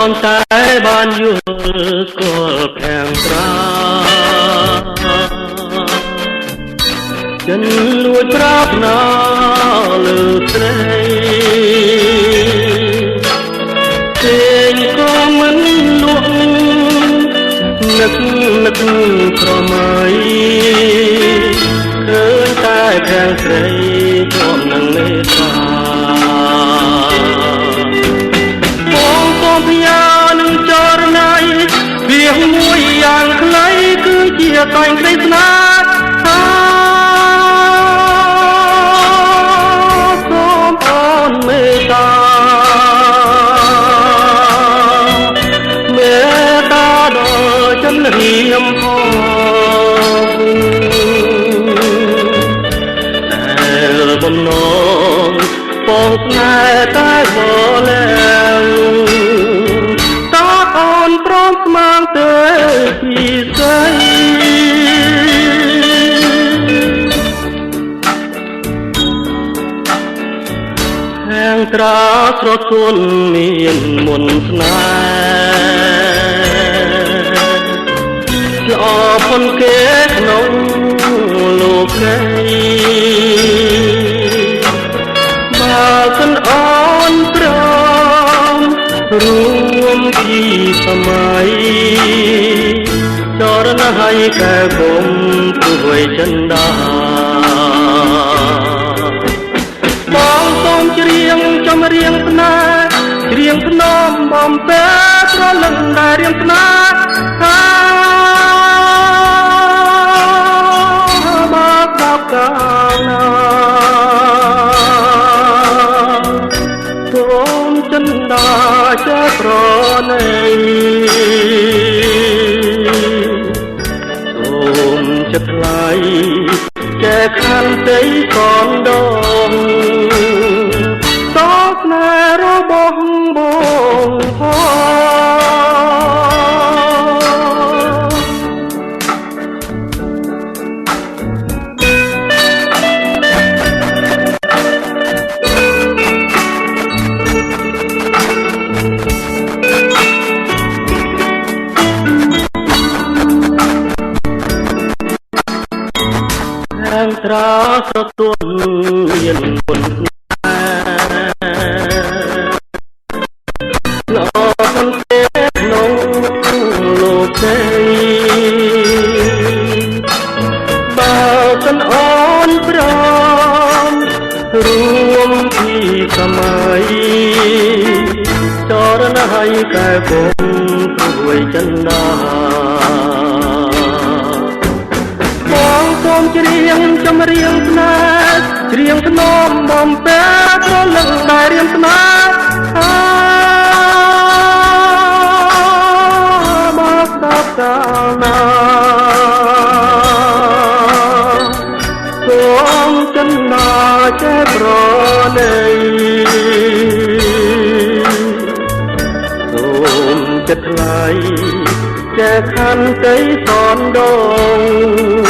មតែបានយល់ស្គាល់ខាងត្រាចិនលួចប្រាថ្នាលើស្រីពេញក៏មិនលក់នឹកប្រមៃឃើញតែខាងស្រីជាប់នឹងមេត្តាបងកូនភញានឹងចរណៃវាមួយយ៉ាងខ្លីគឺជាតែងក្តីស្នេហាសូមអូនមេត្តាមេត្តាដល់ចិនរៀមផងបំណងបងស្នេហ៍តែបឡើងតើអូនព្រមស្មានទេពីស្អីខាងត្រាស្រទន់មានមុនស្នេហ៍ល្អផុនគេក្នុងលោកនេះបើសិនអូនព្រមរួមពីសម័យចរណហើយកែគុំព្រួយចិនដាបងសូមច្រៀងចំរៀងស្នេហ៍ច្រៀងភ្នំបំពេប្រលឹងដែលរៀងស្នេហ៍កាលណាសូមចិនដាចេះប្រណីសូមចិត្តថ្លៃចេះខន្តីកនដងតោស្នេហ៍របស់បងខាងត្រាស្រទន់មានពុនល្អមិនទេក្នុងលោកនេះបើសិនអូនព្រមរួមពីសម័យចរណហើយកែគុំព្រួយចិនដាសូមច្រៀងចំរៀងស្នេហ៍ច្រៀងភ្នំបំពេប្រលឹងដែលរៀងស្នេហាមកដល់កាលណាសូមចិនដាចេះប្រណីសូមចិត្តថ្លៃចេះខន្តីសនដង